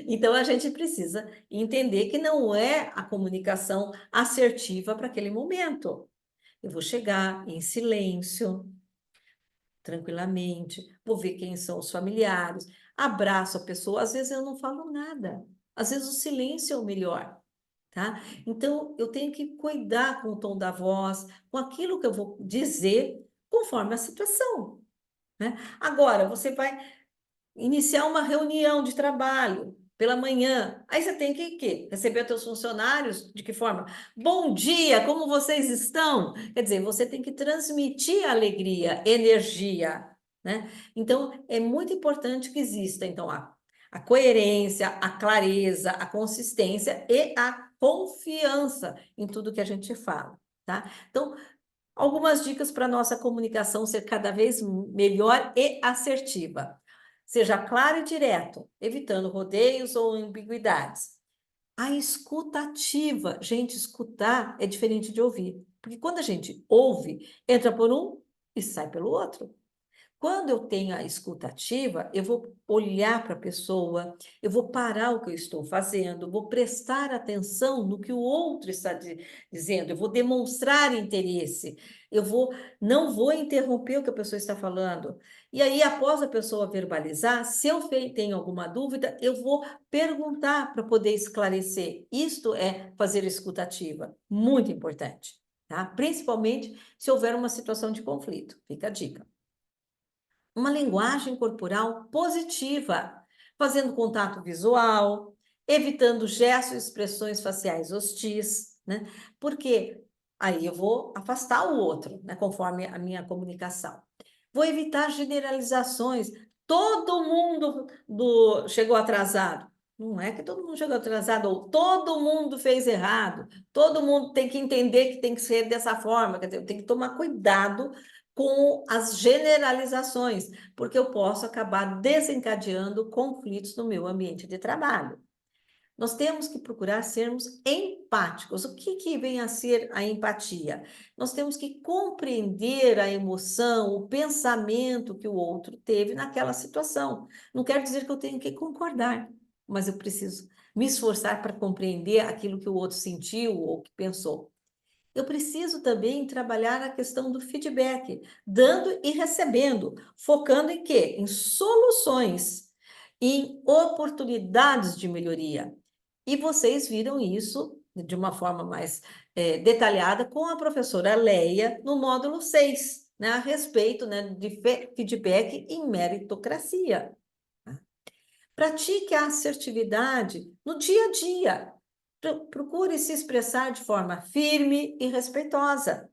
Então a gente precisa entender que não é a comunicação assertiva para aquele momento. Eu vou chegar em silêncio, tranquilamente, vou ver quem são os familiares, abraço a pessoa. Às vezes eu não falo nada, às vezes o silêncio é o melhor. Tá? Então, eu tenho que cuidar com o tom da voz, com aquilo que eu vou dizer, conforme a situação, né? Agora, você vai iniciar uma reunião de trabalho pela manhã. Aí você tem que quê? Receber os teus funcionários de que forma? Bom dia, como vocês estão? Quer dizer, você tem que transmitir alegria, energia, né? Então, é muito importante que exista, então, a coerência, a clareza, a consistência e a confiança em tudo que a gente fala, tá? Então, algumas dicas para a nossa comunicação ser cada vez melhor e assertiva. Seja claro e direto, evitando rodeios ou ambiguidades. A escuta ativa. Gente, escutar é diferente de ouvir. Porque quando a gente ouve, entra por um e sai pelo outro. Quando eu tenho a escuta ativa, eu vou olhar para a pessoa, eu vou parar o que eu estou fazendo, vou prestar atenção no que o outro está dizendo, eu vou demonstrar interesse, não vou interromper o que a pessoa está falando. E aí, após a pessoa verbalizar, se eu tenho alguma dúvida, eu vou perguntar para poder esclarecer. Isto é fazer escuta ativa, muito importante, tá? Principalmente se houver uma situação de conflito. Fica a dica. Uma linguagem corporal positiva, fazendo contato visual, evitando gestos e expressões faciais hostis, né? Porque aí eu vou afastar o outro, né? Conforme a minha comunicação. Vou evitar generalizações. Todo mundo chegou atrasado. Não é que todo mundo chegou atrasado, ou todo mundo fez errado. Todo mundo tem que entender que tem que ser dessa forma. Quer dizer, eu tenho que tomar cuidado com as generalizações, porque eu posso acabar desencadeando conflitos no meu ambiente de trabalho. Nós temos que procurar sermos empáticos. O que vem a ser a empatia? Nós temos que compreender a emoção, o pensamento que o outro teve naquela situação. Não quer dizer que eu tenho que concordar, mas eu preciso me esforçar para compreender aquilo que o outro sentiu ou que pensou. Eu preciso também trabalhar a questão do feedback, dando e recebendo, focando em quê? Em soluções, em oportunidades de melhoria. E vocês viram isso de uma forma mais detalhada com a professora Leia no módulo 6, né, a respeito, né, de feedback em meritocracia. Pratique a assertividade no dia a dia. Procure se expressar de forma firme e respeitosa,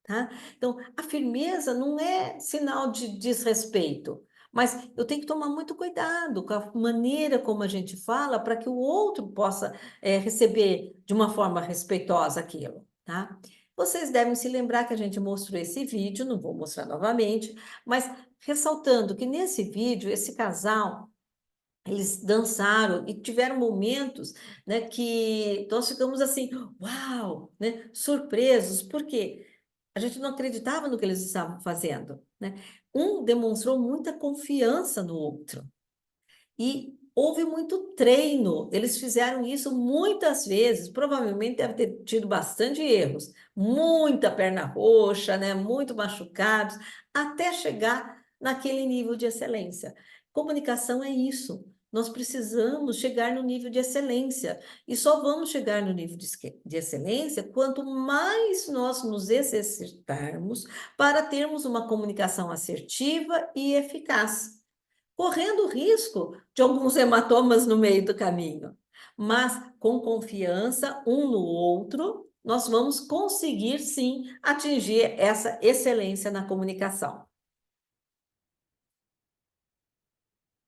tá? Então, a firmeza não é sinal de desrespeito, mas eu tenho que tomar muito cuidado com a maneira como a gente fala para que o outro possa receber de uma forma respeitosa aquilo, tá? Vocês devem se lembrar que a gente mostrou esse vídeo, não vou mostrar novamente, mas ressaltando que nesse vídeo, esse casal eles dançaram e tiveram momentos, né, que nós ficamos assim, uau, né, surpresos, porque a gente não acreditava no que eles estavam fazendo, né? Um demonstrou muita confiança no outro e houve muito treino. Eles fizeram isso muitas vezes, provavelmente deve ter tido bastante erros, muita perna roxa, né, muito machucados, até chegar naquele nível de excelência. Comunicação é isso. Nós precisamos chegar no nível de excelência. E só vamos chegar no nível de excelência quanto mais nós nos exercitarmos para termos uma comunicação assertiva e eficaz, correndo o risco de alguns hematomas no meio do caminho. Mas com confiança um no outro, nós vamos conseguir sim atingir essa excelência na comunicação.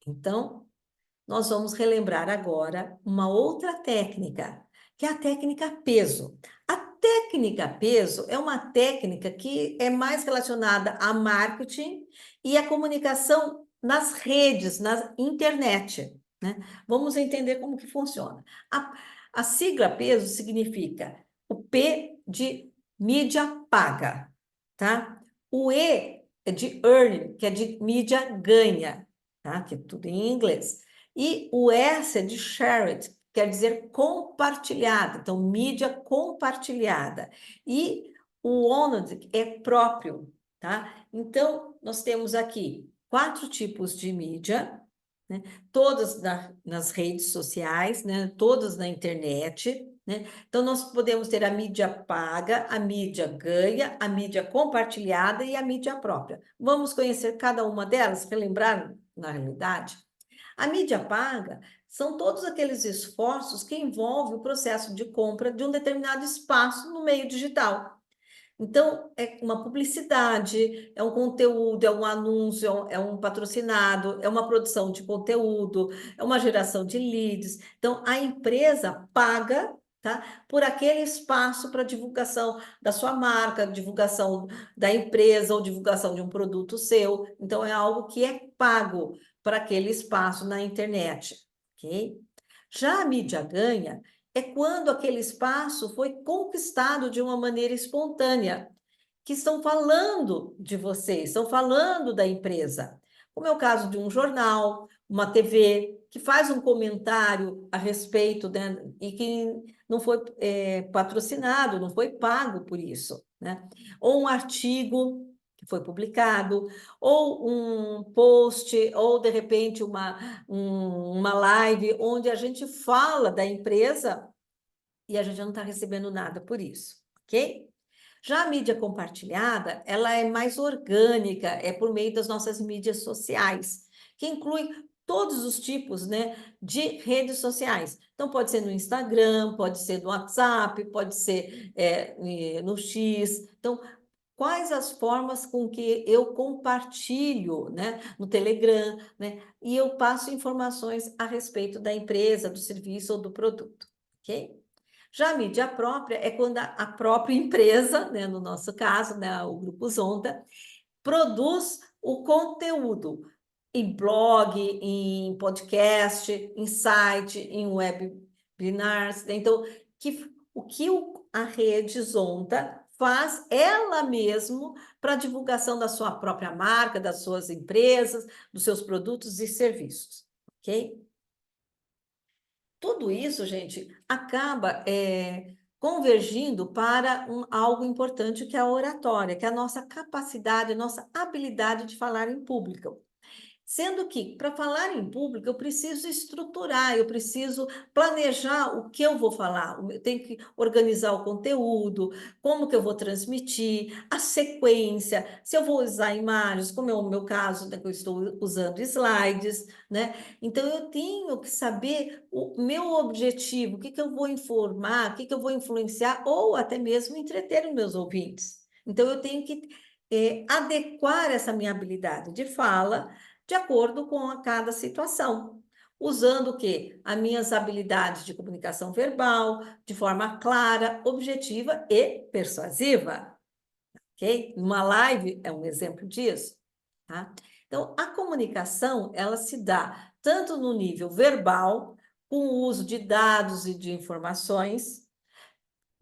Então, nós vamos relembrar agora uma outra técnica, que é a técnica peso. A técnica peso é uma técnica que é mais relacionada a marketing e a comunicação nas redes, na internet, né? Vamos entender como que funciona. A sigla peso significa o P de mídia paga, tá? O E é de earn, que é de mídia ganha, tá? Que é tudo em inglês. E o S é de shared, quer dizer compartilhada, então mídia compartilhada. E o owned é próprio, tá? Então, nós temos aqui 4 tipos de mídia, né? Todas nas redes sociais, né? Todas na internet, né? Então, nós podemos ter a mídia paga, a mídia ganha, a mídia compartilhada e a mídia própria. Vamos conhecer cada uma delas, relembrar na realidade? A mídia paga são todos aqueles esforços que envolvem o processo de compra de um determinado espaço no meio digital. Então, é uma publicidade, é um conteúdo, é um anúncio, é um patrocinado, é uma produção de conteúdo, é uma geração de leads. Então, a empresa paga, tá, por aquele espaço para divulgação da sua marca, divulgação da empresa ou divulgação de um produto seu. Então, é algo que é pago para aquele espaço na internet, ok? Já a mídia ganha é quando aquele espaço foi conquistado de uma maneira espontânea, que estão falando de vocês, estão falando da empresa. Como é o caso de um jornal, uma TV, que faz um comentário a respeito, né, e que não foi patrocinado, não foi pago por isso, né? Ou um artigo que foi publicado, ou um post, ou de repente uma live onde a gente fala da empresa e a gente não está recebendo nada por isso, ok? Já a mídia compartilhada, ela é mais orgânica, é por meio das nossas mídias sociais, que inclui todos os tipos, né, de redes sociais. Então, pode ser no Instagram, pode ser no WhatsApp, pode ser no X. Então, quais as formas com que eu compartilho, né, no Telegram, né, e eu passo informações a respeito da empresa, do serviço ou do produto, ok? Já a mídia própria é quando a própria empresa, né, no nosso caso, né, o Grupo Zonda, produz o conteúdo em blog, em podcast, em site, em webinars. Então, o que a rede Zonda faz ela mesmo para a divulgação da sua própria marca, das suas empresas, dos seus produtos e serviços, ok? Tudo isso, gente, acaba convergindo para algo importante que é a oratória, que é a nossa capacidade, a nossa habilidade de falar em público. Sendo que, para falar em público, eu preciso estruturar, eu preciso planejar o que eu vou falar, eu tenho que organizar o conteúdo, como que eu vou transmitir, a sequência, se eu vou usar imagens, como é o meu caso, né, que eu estou usando slides, né? Então, eu tenho que saber o meu objetivo, o que que eu vou informar, o que que eu vou influenciar, ou até mesmo entreter os meus ouvintes. Então, eu tenho que adequar essa minha habilidade de fala de acordo com cada situação, usando o quê? As minhas habilidades de comunicação verbal, de forma clara, objetiva e persuasiva, ok? Uma live é um exemplo disso, tá? Então, a comunicação, ela se dá tanto no nível verbal, com o uso de dados e de informações.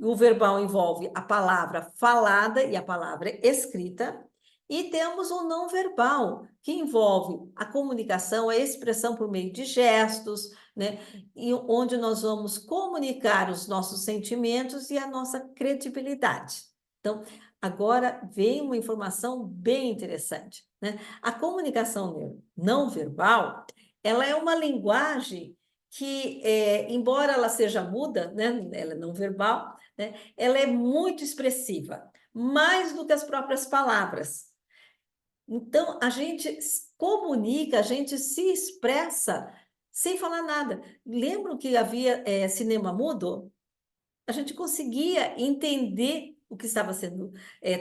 O verbal envolve a palavra falada e a palavra escrita, e temos o não verbal, que envolve a comunicação, a expressão por meio de gestos, né? E onde nós vamos comunicar os nossos sentimentos e a nossa credibilidade. Então, agora vem uma informação bem interessante, né? A comunicação não verbal, ela é uma linguagem que, embora ela seja muda, né? Ela é não verbal, né? Ela é muito expressiva, mais do que as próprias palavras. Então, a gente comunica, a gente se expressa sem falar nada. Lembram que havia cinema mudo? A gente conseguia entender o que estava sendo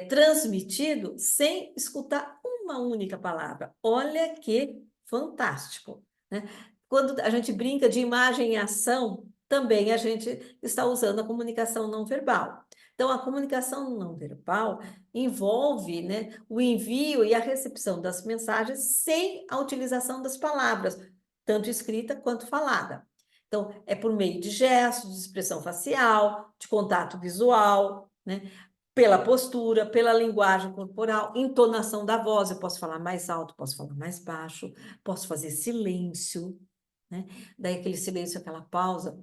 transmitido sem escutar uma única palavra. Olha que fantástico, né? quando a gente brinca de imagem e ação, também a gente está usando a comunicação não verbal. Então, a comunicação não verbal envolve, né, o envio e a recepção das mensagens sem a utilização das palavras, tanto escrita quanto falada. Então, é por meio de gestos, de expressão facial, de contato visual, né? Pela postura, pela linguagem corporal, entonação da voz. Eu posso falar mais alto, posso falar mais baixo, posso fazer silêncio, né? Daí aquele silêncio, aquela pausa,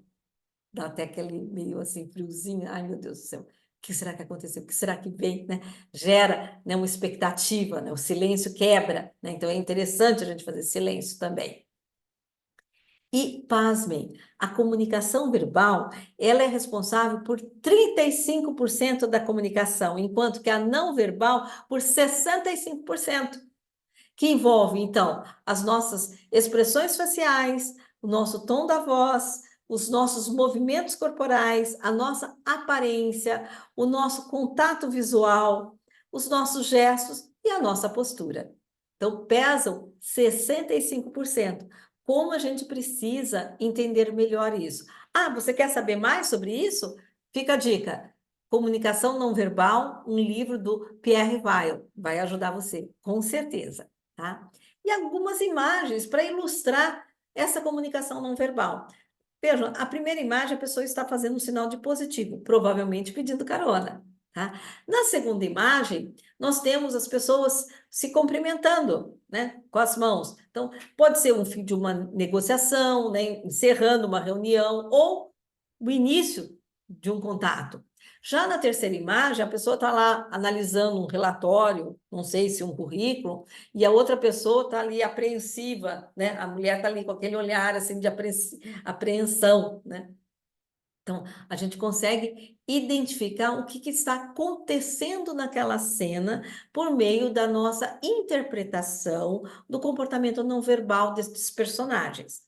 dá até aquele meio assim friozinho. Ai, meu Deus do céu, o que será que aconteceu? O que será que vem, né? Gera, né, uma expectativa, né? O silêncio quebra, né? Então é interessante a gente fazer silêncio também. E, pasmem, a comunicação verbal, ela é responsável por 35% da comunicação, enquanto que a não verbal por 65%, que envolve, então, as nossas expressões faciais, o nosso tom da voz, os nossos movimentos corporais, a nossa aparência, o nosso contato visual, os nossos gestos e a nossa postura. Então, pesam 65%. Como a gente precisa entender melhor isso? Ah, você quer saber mais sobre isso? Fica a dica. Comunicação Não Verbal, um livro do Pierre Weil. Vai ajudar você, com certeza, tá? E algumas imagens para ilustrar essa comunicação não verbal. Vejam, a primeira imagem, a pessoa está fazendo um sinal de positivo, provavelmente pedindo carona, tá? Na segunda imagem, nós temos as pessoas se cumprimentando, né, com as mãos. Então, pode ser um fim de uma negociação, né, encerrando uma reunião, ou o início de um contato. Já na terceira imagem, a pessoa está lá analisando um relatório, não sei se um currículo, e a outra pessoa está ali apreensiva, né? A mulher está ali com aquele olhar assim de apreensão, né? Então, a gente consegue identificar o que está acontecendo naquela cena por meio da nossa interpretação do comportamento não verbal desses personagens.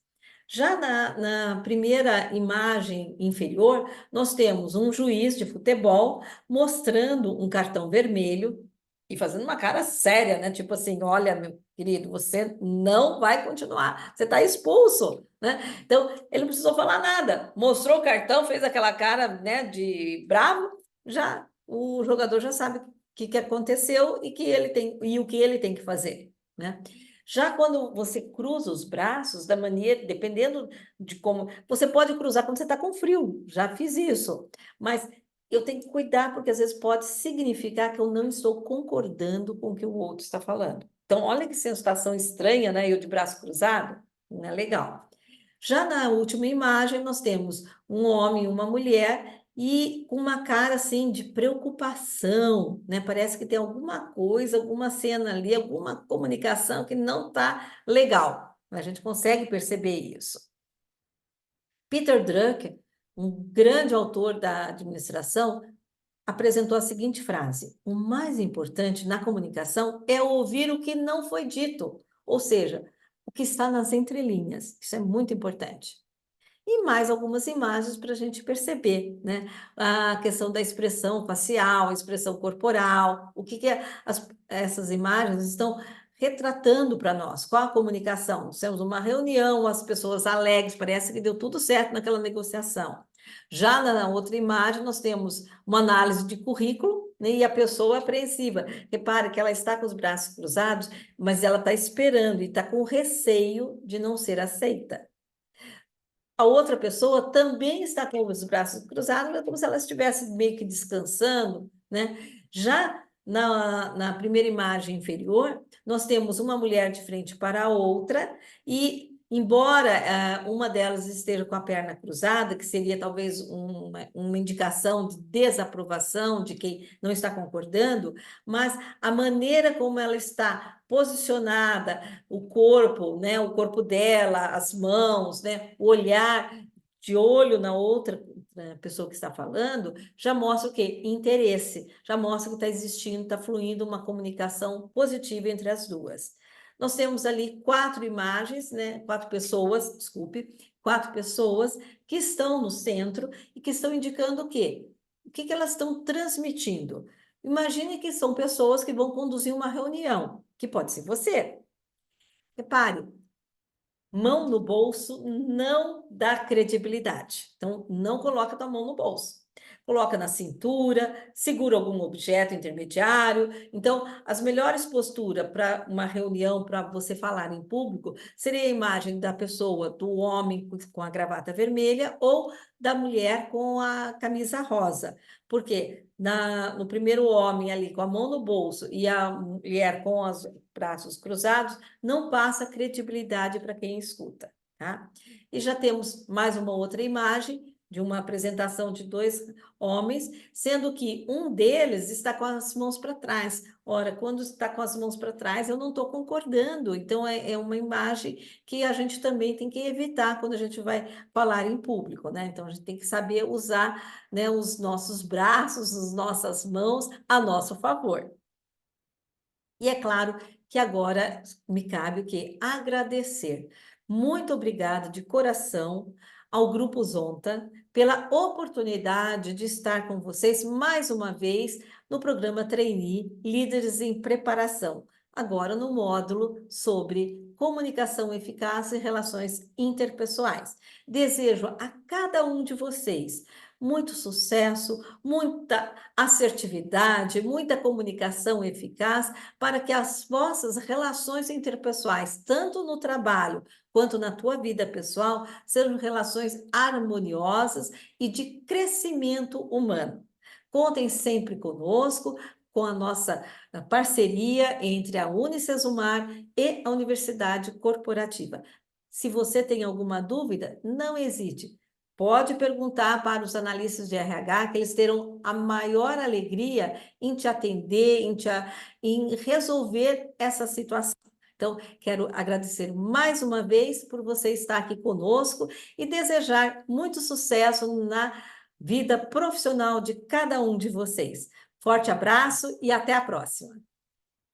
Já na primeira imagem inferior, nós temos um juiz de futebol mostrando um cartão vermelho e fazendo uma cara séria, né? Tipo assim, olha, meu querido, você não vai continuar, você está expulso, né? Então, ele não precisou falar nada, mostrou o cartão, fez aquela cara, né, de bravo, já o jogador já sabe o que aconteceu e que ele tem e o que ele tem que fazer, né? Já quando você cruza os braços, da maneira, dependendo de como, você pode cruzar quando você está com frio, já fiz isso, mas eu tenho que cuidar porque às vezes pode significar que eu não estou concordando com o que o outro está falando. Então, olha que sensação estranha, né? Eu de braço cruzado, não é legal. Já na última imagem, nós temos um homem e uma mulher e com uma cara assim de preocupação, né? Parece que tem alguma coisa, alguma cena ali, alguma comunicação que não está legal. A gente consegue perceber isso. Peter Drucker, um grande autor da administração, apresentou a seguinte frase: o mais importante na comunicação é ouvir o que não foi dito, ou seja, o que está nas entrelinhas. Isso é muito importante. E mais algumas imagens para a gente perceber, né? A questão da expressão facial, a expressão corporal, o que essas imagens estão retratando para nós, qual a comunicação? Nós temos uma reunião, as pessoas alegres, parece que deu tudo certo naquela negociação. Já na outra imagem, nós temos uma análise de currículo, né, e a pessoa apreensiva. Repare que ela está com os braços cruzados, mas ela está esperando e está com receio de não ser aceita. A outra pessoa também está com os braços cruzados, como se ela estivesse meio que descansando, né? Já na primeira imagem inferior, nós temos uma mulher de frente para a outra, e embora uma delas esteja com a perna cruzada, que seria talvez uma indicação de desaprovação de quem não está concordando, mas a maneira como ela está posicionada, o corpo, né, o corpo dela, as mãos, né, o olhar de olho na outra pessoa que está falando, já mostra o quê? Interesse, já mostra que está existindo, está fluindo uma comunicação positiva entre as duas. Nós temos ali 4 imagens, né, 4 pessoas, desculpe, 4 pessoas que estão no centro e que estão indicando o quê? O que elas estão transmitindo? Imagine que são pessoas que vão conduzir uma reunião, que pode ser você. Repare, Mão no bolso não dá credibilidade. Então, não coloca tua mão no bolso. Coloca na cintura, segura algum objeto intermediário. Então, as melhores posturas para uma reunião, para você falar em público, seria a imagem da pessoa, do homem com a gravata vermelha ou da mulher com a camisa rosa. Porque no primeiro homem ali com a mão no bolso e a mulher com os braços cruzados, não passa credibilidade para quem escuta, tá? E já temos mais uma outra imagem de uma apresentação de dois homens, sendo que um deles está com as mãos para trás. Ora, quando está com as mãos para trás, eu não estou concordando. Então, é uma imagem que a gente também tem que evitar quando a gente vai falar em público, né? Então, a gente tem que saber usar, né, os nossos braços, as nossas mãos a nosso favor. E é claro que agora me cabe o quê? Agradecer. Muito obrigada de coração ao Grupo Zonta pela oportunidade de estar com vocês mais uma vez no programa Trainee Líderes em Preparação, agora no módulo sobre comunicação eficaz e relações interpessoais. Desejo a cada um de vocês muito sucesso, muita assertividade, muita comunicação eficaz para que as vossas relações interpessoais, tanto no trabalho quanto na tua vida pessoal, sejam relações harmoniosas e de crescimento humano. Contem sempre conosco, com a nossa parceria entre a Unicesumar e a Universidade Corporativa. Se você tem alguma dúvida, não hesite. Pode perguntar para os analistas de RH, que eles terão a maior alegria em te atender, em resolver essa situação. Então, quero agradecer mais uma vez por você estar aqui conosco e desejar muito sucesso na vida profissional de cada um de vocês. Forte abraço e até a próxima.